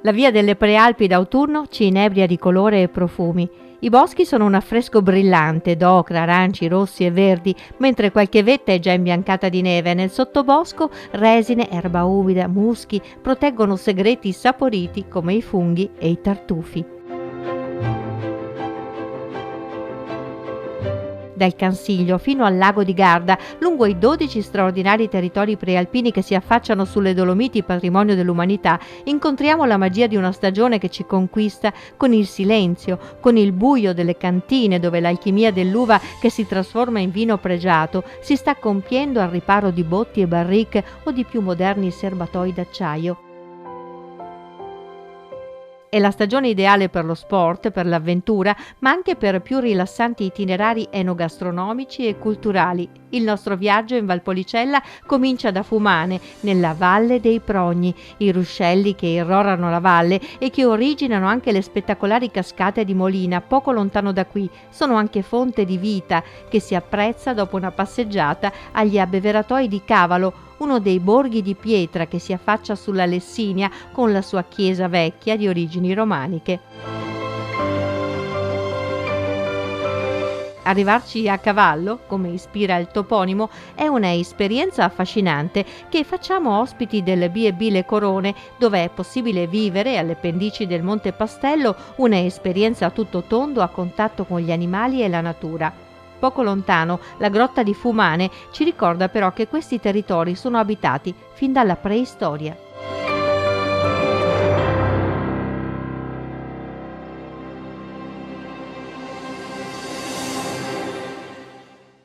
La via delle Prealpi d'autunno ci inebria di colore e profumi. I boschi sono un affresco brillante d'ocra, aranci, rossi e verdi, mentre qualche vetta è già imbiancata di neve. Nel sottobosco resine, erba umida, muschi proteggono segreti saporiti come i funghi e i tartufi. Dal Cansiglio fino al lago di Garda, lungo i 12 straordinari territori prealpini che si affacciano sulle Dolomiti, patrimonio dell'umanità, incontriamo la magia di una stagione che ci conquista con il silenzio, con il buio delle cantine dove l'alchimia dell'uva che si trasforma in vino pregiato si sta compiendo al riparo di botti e barrique o di più moderni serbatoi d'acciaio. È la stagione ideale per lo sport, per l'avventura, ma anche per più rilassanti itinerari enogastronomici e culturali. Il nostro viaggio in Valpolicella comincia da Fumane, nella Valle dei Progni, i ruscelli che irrorano la valle e che originano anche le spettacolari cascate di Molina, poco lontano da qui. Sono anche fonte di vita che si apprezza dopo una passeggiata agli abbeveratoi di Cavalo, uno dei borghi di pietra che si affaccia sulla Lessinia con la sua chiesa vecchia di origini romaniche. Arrivarci a cavallo, come ispira il toponimo, è una esperienza affascinante che facciamo ospiti del B&B Le Corone, dove è possibile vivere alle pendici del Monte Pastello un'esperienza a tutto tondo a contatto con gli animali e la natura. Poco lontano, la grotta di Fumane ci ricorda però che questi territori sono abitati fin dalla preistoria.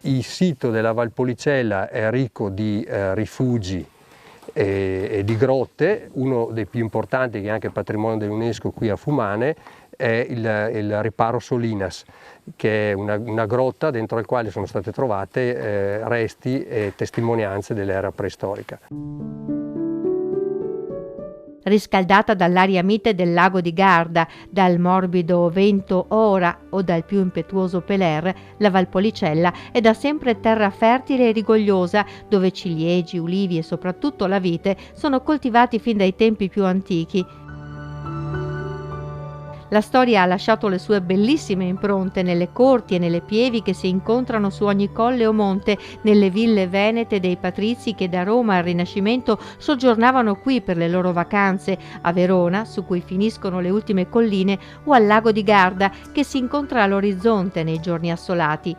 Il sito della Valpolicella è ricco di rifugi e di grotte. Uno dei più importanti, che è anche patrimonio dell'UNESCO qui a Fumane, è il Riparo Solinas, che è una grotta dentro la quale sono state trovate resti e testimonianze dell'era preistorica. Riscaldata dall'aria mite del lago di Garda, dal morbido vento Ora o dal più impetuoso Peler, la Valpolicella è da sempre terra fertile e rigogliosa, dove ciliegi, ulivi e soprattutto la vite sono coltivati fin dai tempi più antichi. La storia ha lasciato le sue bellissime impronte nelle corti e nelle pievi che si incontrano su ogni colle o monte, nelle ville venete dei patrizi che da Roma al Rinascimento soggiornavano qui per le loro vacanze, a Verona, su cui finiscono le ultime colline, o al lago di Garda, che si incontra all'orizzonte nei giorni assolati.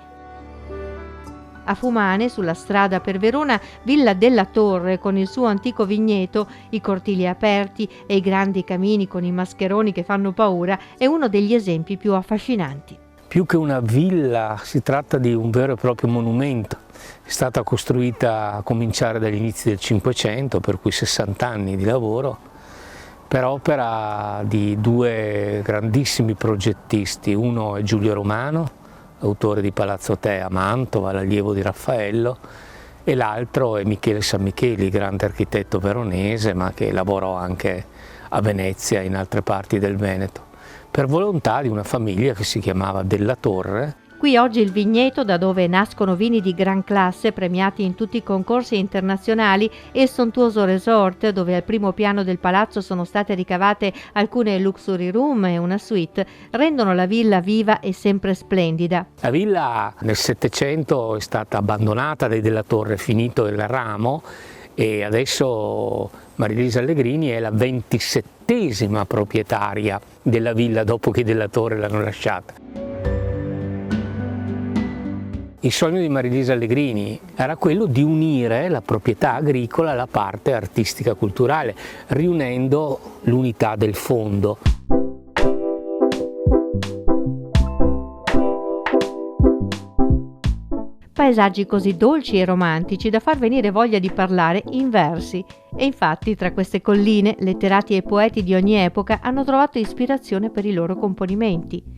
A Fumane, sulla strada per Verona, Villa della Torre con il suo antico vigneto, i cortili aperti e i grandi camini con i mascheroni che fanno paura, è uno degli esempi più affascinanti. Più che una villa si tratta di un vero e proprio monumento. È stata costruita a cominciare dagli inizi del Cinquecento, per cui 60 anni di lavoro, per opera di due grandissimi progettisti. Uno è Giulio Romano, autore di Palazzo Te a Mantova, l'allievo di Raffaello, e l'altro è Michele Sammicheli, grande architetto veronese, ma che lavorò anche a Venezia e in altre parti del Veneto, per volontà di una famiglia che si chiamava Della Torre. Qui oggi il vigneto, da dove nascono vini di gran classe premiati in tutti i concorsi internazionali, e il sontuoso resort, dove al primo piano del palazzo sono state ricavate alcune luxury room e una suite, rendono la villa viva e sempre splendida. La villa nel Settecento è stata abbandonata dai Della Torre, finito il ramo, e adesso Marilisa Allegrini è la 27ª proprietaria della villa dopo che Della Torre l'hanno lasciata. Il sogno di Marilisa Allegrini era quello di unire la proprietà agricola alla parte artistica culturale, riunendo l'unità del fondo. Paesaggi così dolci e romantici da far venire voglia di parlare in versi. E infatti tra queste colline letterati e poeti di ogni epoca hanno trovato ispirazione per i loro componimenti.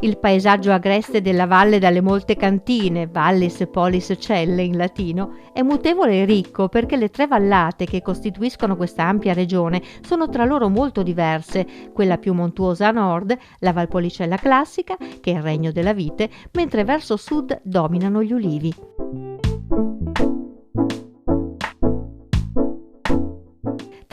Il paesaggio agreste della valle dalle molte cantine, vallis pollis celle in latino, è mutevole e ricco perché le tre vallate che costituiscono questa ampia regione sono tra loro molto diverse, quella più montuosa a nord, la Valpolicella classica, che è il regno della vite, mentre verso sud dominano gli ulivi.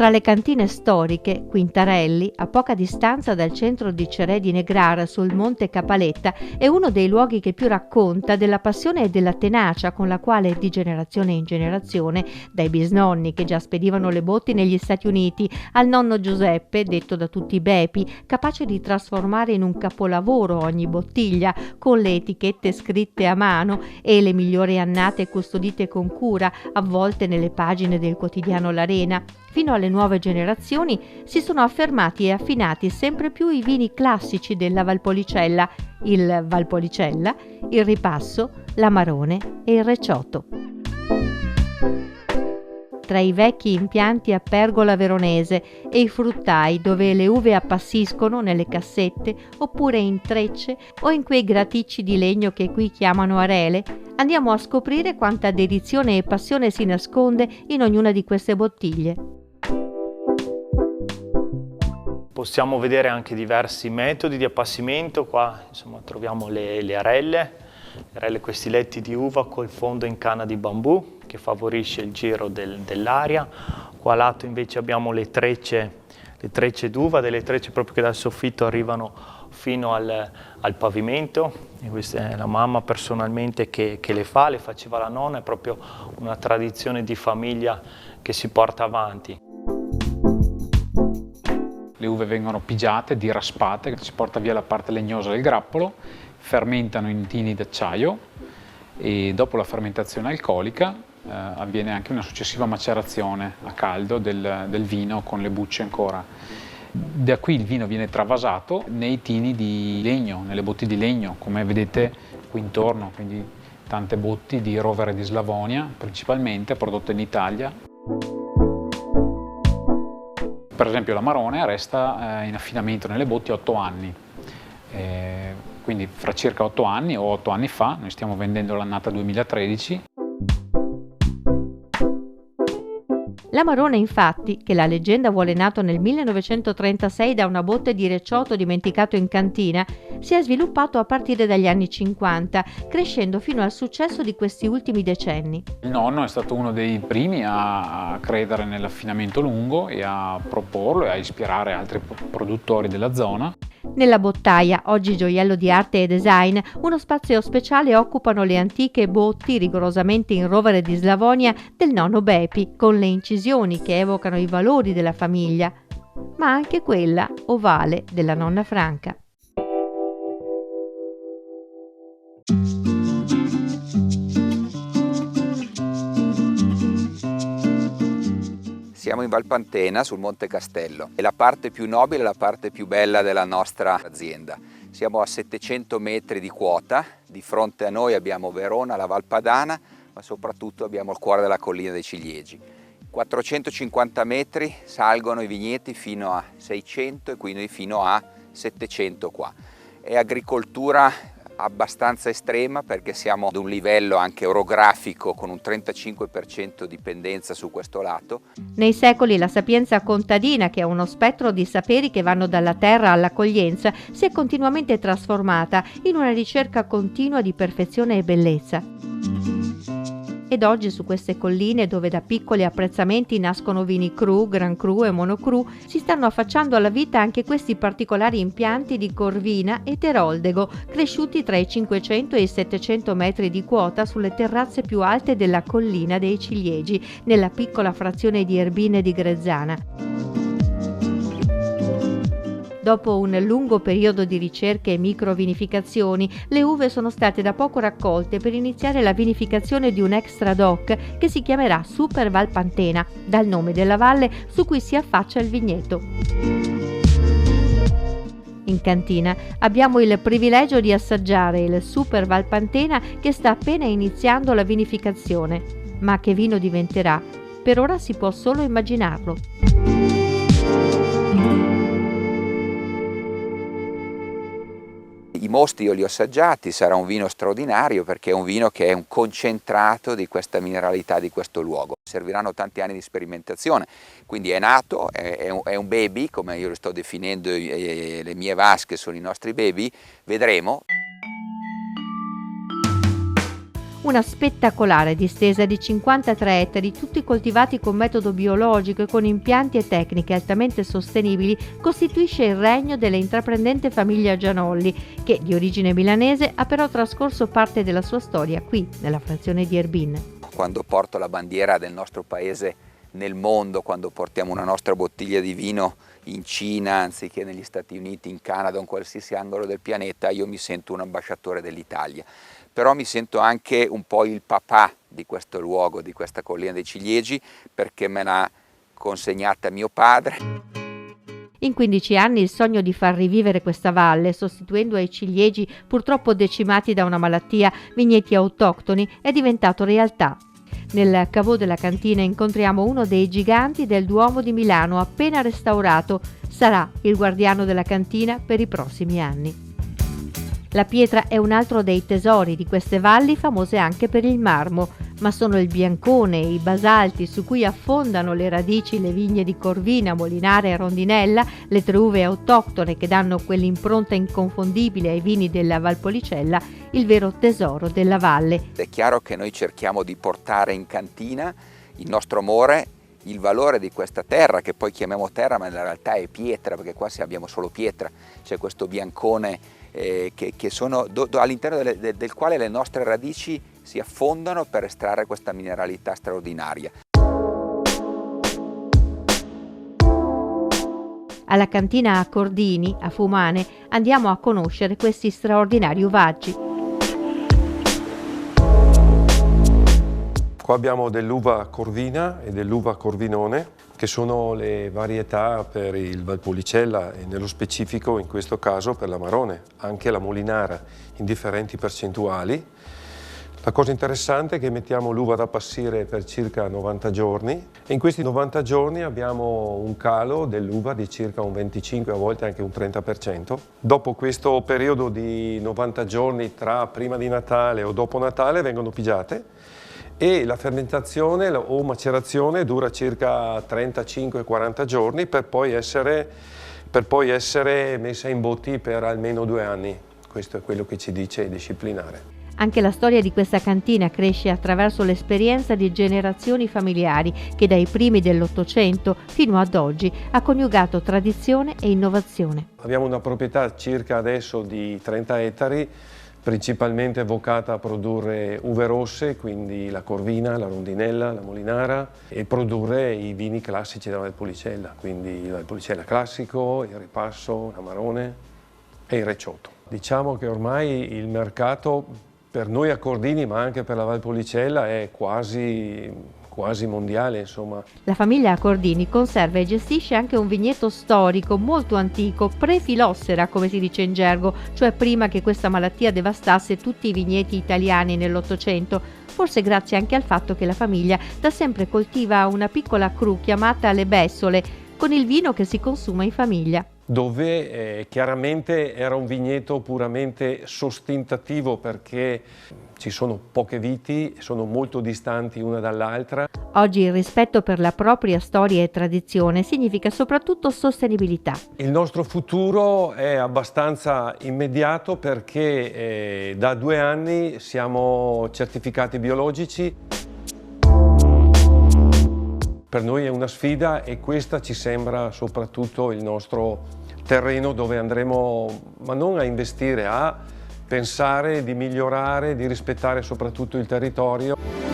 Tra le cantine storiche, Quintarelli, a poca distanza dal centro di Ceré di Negrar sul monte Capaletta, è uno dei luoghi che più racconta della passione e della tenacia con la quale, di generazione in generazione, dai bisnonni che già spedivano le botti negli Stati Uniti, al nonno Giuseppe, detto da tutti Bepi, capace di trasformare in un capolavoro ogni bottiglia, con le etichette scritte a mano e le migliori annate custodite con cura, avvolte nelle pagine del quotidiano L'Arena, fino alle nuove generazioni si sono affermati e affinati sempre più i vini classici della Valpolicella, il Valpolicella, il Ripasso, l'Amarone e il Recioto. Tra i vecchi impianti a pergola veronese e i fruttai dove le uve appassiscono nelle cassette oppure in trecce o in quei graticci di legno che qui chiamano arele, andiamo a scoprire quanta dedizione e passione si nasconde in ognuna di queste bottiglie. Possiamo vedere anche diversi metodi di appassimento. Qua insomma, troviamo le arelle, questi letti di uva col fondo in canna di bambù che favorisce il giro dell'aria. Qua a lato invece abbiamo le trecce d'uva, delle trecce proprio che dal soffitto arrivano fino al pavimento. E questa è la mamma personalmente che le faceva la nonna, è proprio una tradizione di famiglia che si porta avanti. Le uve vengono pigiate, diraspate, si porta via la parte legnosa del grappolo, fermentano in tini d'acciaio e dopo la fermentazione alcolica avviene anche una successiva macerazione a caldo del vino con le bucce ancora. Da qui il vino viene travasato nei tini di legno, nelle botti di legno, come vedete qui intorno, quindi tante botti di rovere di Slavonia, principalmente prodotte in Italia. Per esempio l'Amarone resta in affinamento nelle botti 8 anni, quindi fra circa 8 anni o 8 anni fa, noi stiamo vendendo l'annata 2013. L'Amarone, infatti, che la leggenda vuole nato nel 1936 da una botte di Recioto dimenticato in cantina, si è sviluppato a partire dagli anni 50, crescendo fino al successo di questi ultimi decenni. Il nonno è stato uno dei primi a credere nell'affinamento lungo e a proporlo e a ispirare altri produttori della zona. Nella bottaia, oggi gioiello di arte e design, uno spazio speciale occupano le antiche botti rigorosamente in rovere di Slavonia del nonno Bepi, con le incisioni che evocano i valori della famiglia, ma anche quella ovale della nonna Franca. Siamo in Valpantena, sul Monte Castello. È la parte più nobile, la parte più bella della nostra azienda. Siamo a 700 metri di quota, di fronte a noi abbiamo Verona, la Valpadana, ma soprattutto abbiamo il cuore della collina dei Ciliegi. 450 metri salgono i vigneti fino a 600 e quindi fino a 700 qua. È agricoltura abbastanza estrema perché siamo ad un livello anche orografico con un 35% di pendenza su questo lato. Nei secoli la sapienza contadina, che è uno spettro di saperi che vanno dalla terra all'accoglienza, si è continuamente trasformata in una ricerca continua di perfezione e bellezza. Ed oggi su queste colline, dove da piccoli apprezzamenti nascono vini cru, gran cru e monocru, si stanno affacciando alla vita anche questi particolari impianti di Corvina e Teroldego, cresciuti tra i 500 e i 700 metri di quota sulle terrazze più alte della collina dei Ciliegi, nella piccola frazione di Erbine di Grezzana. Dopo un lungo periodo di ricerche e microvinificazioni, le uve sono state da poco raccolte per iniziare la vinificazione di un extra DOC che si chiamerà Super Valpantena, dal nome della valle su cui si affaccia il vigneto. In cantina abbiamo il privilegio di assaggiare il Super Valpantena che sta appena iniziando la vinificazione, ma che vino diventerà, per ora si può solo immaginarlo. I mosti io li ho assaggiati, sarà un vino straordinario perché è un vino che è un concentrato di questa mineralità di questo luogo. Serviranno tanti anni di sperimentazione, quindi è nato, è un baby, come io lo sto definendo, le mie vasche sono i nostri baby, vedremo. Una spettacolare distesa di 53 ettari, tutti coltivati con metodo biologico e con impianti e tecniche altamente sostenibili, costituisce il regno della intraprendente famiglia Gianolli, che di origine milanese ha però trascorso parte della sua storia qui, nella frazione di Erbin. Quando porto la bandiera del nostro paese nel mondo, quando portiamo una nostra bottiglia di vino in Cina anziché negli Stati Uniti, in Canada o in qualsiasi angolo del pianeta, io mi sento un ambasciatore dell'Italia. Però mi sento anche un po' il papà di questo luogo, di questa collina dei ciliegi, perché me l'ha consegnata mio padre. In 15 anni il sogno di far rivivere questa valle, sostituendo ai ciliegi purtroppo decimati da una malattia vigneti autoctoni, è diventato realtà. Nel caveau della cantina incontriamo uno dei giganti del Duomo di Milano appena restaurato. Sarà il guardiano della cantina per i prossimi anni. La pietra è un altro dei tesori di queste valli, famose anche per il marmo, ma sono il biancone e i basalti su cui affondano le radici le vigne di Corvina, Molinara e Rondinella, le tre uve autoctone che danno quell'impronta inconfondibile ai vini della Valpolicella, il vero tesoro della valle. È chiaro che noi cerchiamo di portare in cantina il nostro amore, il valore di questa terra, che poi chiamiamo terra ma in realtà è pietra, perché qua abbiamo solo pietra, c'è questo biancone che sono all'interno del quale le nostre radici si affondano per estrarre questa mineralità straordinaria. Alla cantina a Cordini, a Fumane, andiamo a conoscere questi straordinari uvaggi. Qua abbiamo dell'uva Corvina e dell'uva Corvinone, che sono le varietà per il Valpolicella e nello specifico in questo caso per l'Amarone, anche la Molinara in differenti percentuali. La cosa interessante è che mettiamo l'uva da appassire per circa 90 giorni e in questi 90 giorni abbiamo un calo dell'uva di circa un 25, a volte anche un 30%. Dopo questo periodo di 90 giorni tra prima di Natale o dopo Natale vengono pigiate e la fermentazione o macerazione dura circa 35-40 giorni per poi essere messa in botti per almeno 2 anni. Questo è quello che ci dice il disciplinare. Anche la storia di questa cantina cresce attraverso l'esperienza di generazioni familiari che dai primi dell'Ottocento fino ad oggi ha coniugato tradizione e innovazione. Abbiamo una proprietà circa adesso di 30 ettari, principalmente vocata a produrre uve rosse, quindi la Corvina, la Rondinella, la Molinara, e produrre i vini classici della Valpolicella, quindi il Valpolicella classico, il Ripasso, l'Amarone e il Recioto. Diciamo che ormai il mercato per noi a Cordini, ma anche per la Valpolicella, è quasi mondiale, insomma. La famiglia Cordini conserva e gestisce anche un vigneto storico molto antico, pre-filossera come si dice in gergo, cioè prima che questa malattia devastasse tutti i vigneti italiani nell'Ottocento, forse grazie anche al fatto che la famiglia da sempre coltiva una piccola cru chiamata le Bessole, con il vino che si consuma in famiglia. Dove chiaramente era un vigneto puramente sostentativo perché ci sono poche viti, sono molto distanti una dall'altra. Oggi il rispetto per la propria storia e tradizione significa soprattutto sostenibilità. Il nostro futuro è abbastanza immediato perché da 2 anni siamo certificati biologici. Per noi è una sfida e questa ci sembra soprattutto il nostro terreno dove andremo, ma non a investire, a pensare di migliorare, di rispettare soprattutto il territorio.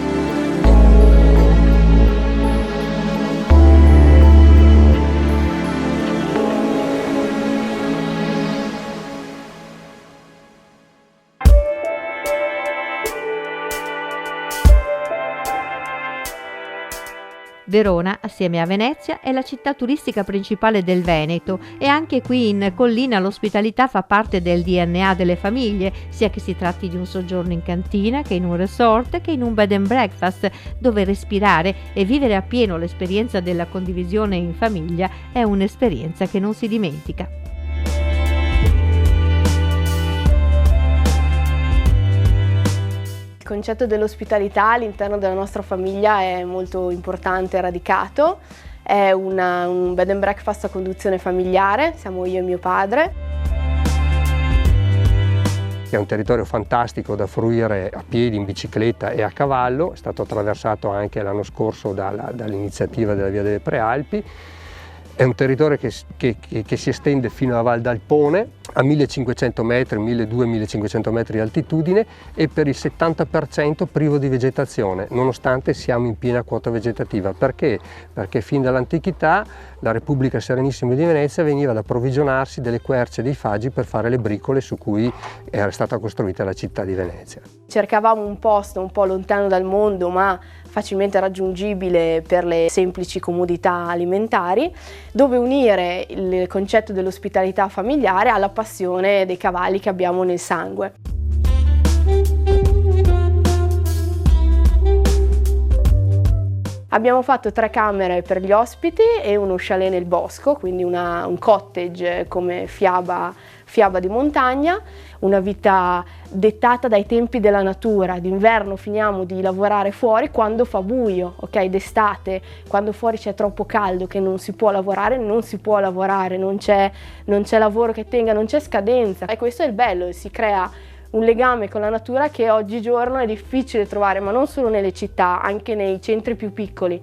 Verona, assieme a Venezia, è la città turistica principale del Veneto e anche qui in collina l'ospitalità fa parte del DNA delle famiglie, sia che si tratti di un soggiorno in cantina, che in un resort, che in un bed and breakfast, dove respirare e vivere appieno l'esperienza della condivisione in famiglia è un'esperienza che non si dimentica. Il concetto dell'ospitalità all'interno della nostra famiglia è molto importante e radicato. È un bed and breakfast a conduzione familiare, siamo io e mio padre. che è un territorio fantastico da fruire a piedi, in bicicletta e a cavallo. È stato attraversato anche l'anno scorso dall'iniziativa della Via delle Prealpi. È un territorio che si estende fino a Val d'Alpone, a 1500 metri, 1200-1500 metri di altitudine, e per il 70% privo di vegetazione, nonostante siamo in piena quota vegetativa. Perché? Perché fin dall'antichità la Repubblica Serenissima di Venezia veniva ad approvvigionarsi delle querce e dei faggi per fare le bricole su cui era stata costruita la città di Venezia. Cercavamo un posto un po' lontano dal mondo, ma facilmente raggiungibile per le semplici comodità alimentari, dove unire il concetto dell'ospitalità familiare alla passione dei cavalli che abbiamo nel sangue. Abbiamo fatto 3 camere per gli ospiti e uno chalet nel bosco, quindi un cottage come fiaba di montagna, una vita dettata dai tempi della natura. D'inverno finiamo di lavorare fuori quando fa buio, ok? D'estate, quando fuori c'è troppo caldo che non si può lavorare, non c'è lavoro che tenga, non c'è scadenza. E questo è il bello, si crea un legame con la natura che oggigiorno è difficile trovare, ma non solo nelle città, anche nei centri più piccoli.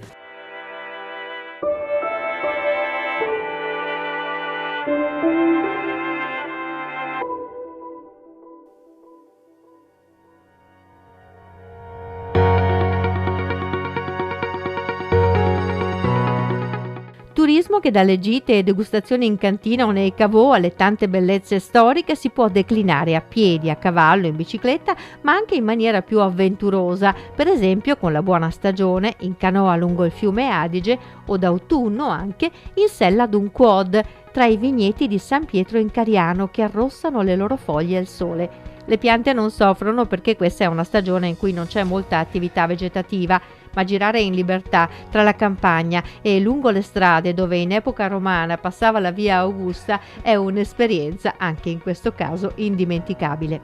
Turismo che dalle gite e degustazioni in cantina o nei caveau alle tante bellezze storiche si può declinare a piedi, a cavallo, in bicicletta, ma anche in maniera più avventurosa, per esempio con la buona stagione in canoa lungo il fiume Adige o d'autunno anche in sella ad un quad tra i vigneti di San Pietro in Cariano che arrossano le loro foglie al sole. Le piante non soffrono perché questa è una stagione in cui non c'è molta attività vegetativa, ma girare in libertà tra la campagna e lungo le strade dove in epoca romana passava la via Augusta è un'esperienza, anche in questo caso, indimenticabile.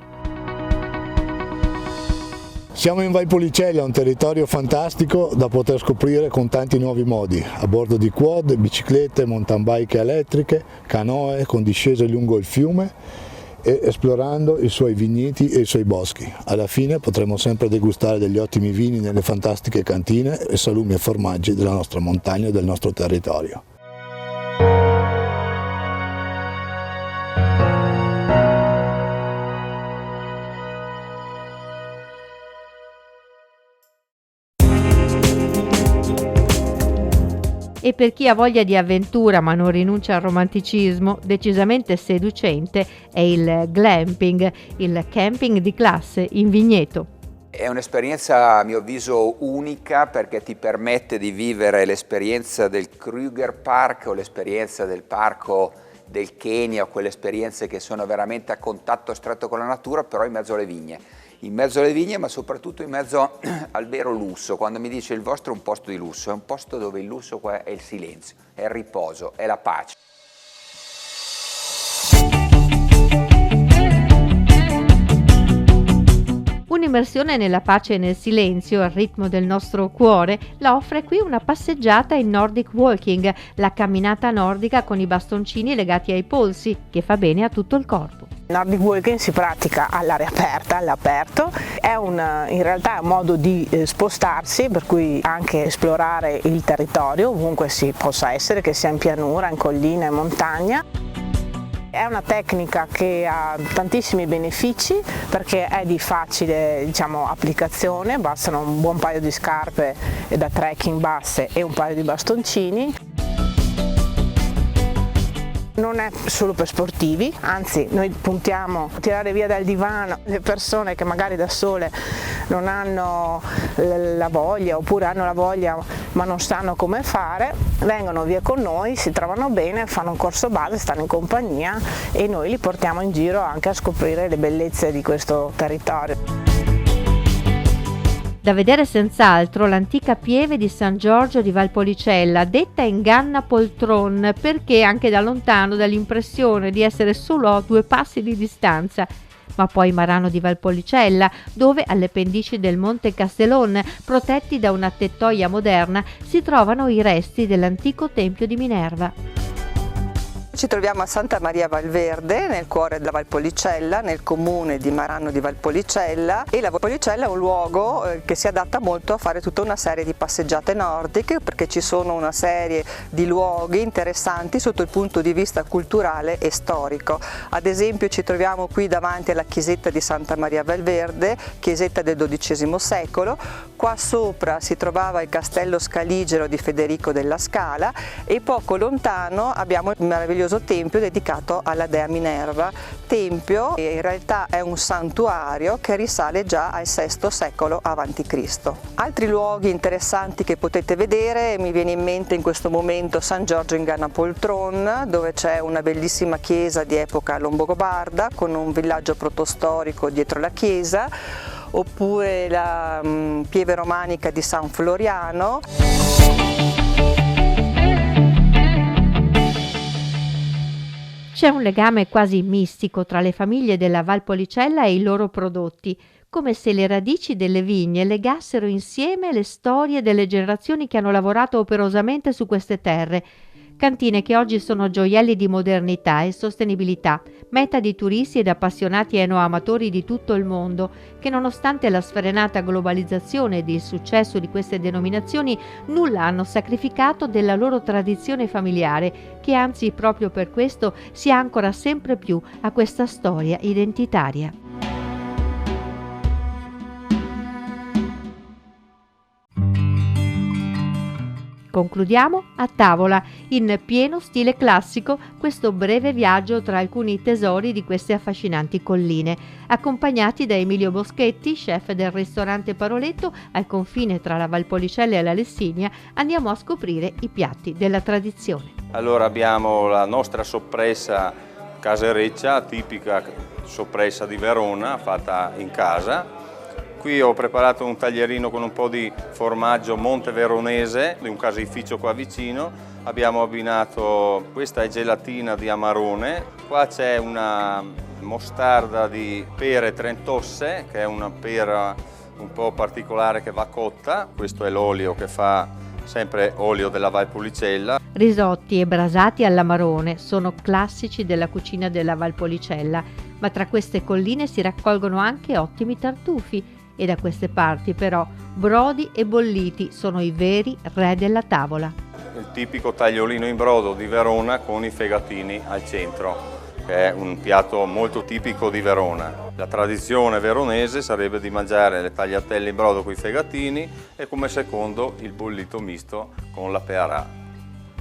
Siamo in Valpolicella, un territorio fantastico da poter scoprire con tanti nuovi modi, a bordo di quad, biciclette, mountain bike elettriche, canoe con discese lungo il fiume e esplorando i suoi vigneti e i suoi boschi. Alla fine potremo sempre degustare degli ottimi vini nelle fantastiche cantine e salumi e formaggi della nostra montagna e del nostro territorio. E per chi ha voglia di avventura ma non rinuncia al romanticismo, decisamente seducente è il glamping, il camping di classe in vigneto. È un'esperienza a mio avviso unica perché ti permette di vivere l'esperienza del Kruger Park o l'esperienza del parco del Kenya, o quelle esperienze che sono veramente a contatto stretto con la natura, però in mezzo alle vigne. In mezzo alle vigne, ma soprattutto in mezzo al vero lusso. Quando mi dice il vostro è un posto di lusso, è un posto dove il lusso qua è il silenzio, è il riposo, è la pace. Un'immersione nella pace e nel silenzio, al ritmo del nostro cuore, la offre qui una passeggiata in Nordic Walking, la camminata nordica con i bastoncini legati ai polsi, che fa bene a tutto il corpo. Nordic Walking si pratica all'aria aperta, all'aperto, è in realtà un modo di spostarsi, per cui anche esplorare il territorio, ovunque si possa essere, che sia in pianura, in collina, in montagna. È una tecnica che ha tantissimi benefici perché è di facile applicazione, bastano un buon paio di scarpe da trekking basse e un paio di bastoncini. Non è solo per sportivi, anzi noi puntiamo a tirare via dal divano le persone che magari da sole non hanno la voglia oppure hanno la voglia ma non sanno come fare, vengono via con noi, si trovano bene, fanno un corso base, stanno in compagnia e noi li portiamo in giro anche a scoprire le bellezze di questo territorio. Da vedere senz'altro l'antica pieve di San Giorgio di Valpolicella, detta Inganna Poltron, perché anche da lontano dà l'impressione di essere solo a 2 passi di distanza. Ma poi Marano di Valpolicella, dove alle pendici del Monte Castellon, protetti da una tettoia moderna, si trovano i resti dell'antico tempio di Minerva. ci troviamo a Santa Maria Valverde, nel cuore della Valpolicella, nel comune di Marano di Valpolicella, e la Valpolicella è un luogo che si adatta molto a fare tutta una serie di passeggiate nordiche, perché ci sono una serie di luoghi interessanti sotto il punto di vista culturale e storico. Ad esempio ci troviamo qui davanti alla chiesetta di Santa Maria Valverde, chiesetta del XII secolo. Qua sopra si trovava il castello scaligero di Federico della Scala e poco lontano abbiamo il meraviglioso tempio dedicato alla dea Minerva, tempio che in realtà è un santuario che risale già al VI secolo a.C. Altri luoghi interessanti che potete vedere, mi viene in mente in questo momento San Giorgio in Ganapoltron, dove c'è una bellissima chiesa di epoca longobarda con un villaggio protostorico dietro la chiesa, oppure la pieve romanica di San Floriano. C'è un legame quasi mistico tra le famiglie della Valpolicella e i loro prodotti, come se le radici delle vigne legassero insieme le storie delle generazioni che hanno lavorato operosamente su queste terre. Cantine che oggi sono gioielli di modernità e sostenibilità, meta di turisti ed appassionati enoamatori di tutto il mondo, che nonostante la sfrenata globalizzazione ed il successo di queste denominazioni nulla hanno sacrificato della loro tradizione familiare, che anzi proprio per questo si ancora sempre più a questa storia identitaria. Concludiamo a tavola, in pieno stile classico, questo breve viaggio tra alcuni tesori di queste affascinanti colline. Accompagnati da Emilio Boschetti, chef del ristorante Paroletto, al confine tra la Valpolicella e la Lessinia, andiamo a scoprire i piatti della tradizione. Allora abbiamo la nostra soppressa casereccia, tipica soppressa di Verona, fatta in casa. Qui ho preparato un taglierino con un po' di formaggio monteveronese, di un caseificio qua vicino. Abbiamo abbinato, questa è gelatina di amarone. Qua c'è una mostarda di pere trentosse, che è una pera un po' particolare che va cotta. Questo è l'olio che fa sempre olio della Valpolicella. Risotti e brasati all'amarone sono classici della cucina della Valpolicella, ma tra queste colline si raccolgono anche ottimi tartufi. E da queste parti però brodi e bolliti sono i veri re della tavola. Il tipico tagliolino in brodo di Verona con i fegatini al centro, che è un piatto molto tipico di Verona. La tradizione veronese sarebbe di mangiare le tagliatelle in brodo con i fegatini e come secondo il bollito misto con la pearà,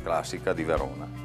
classica di Verona.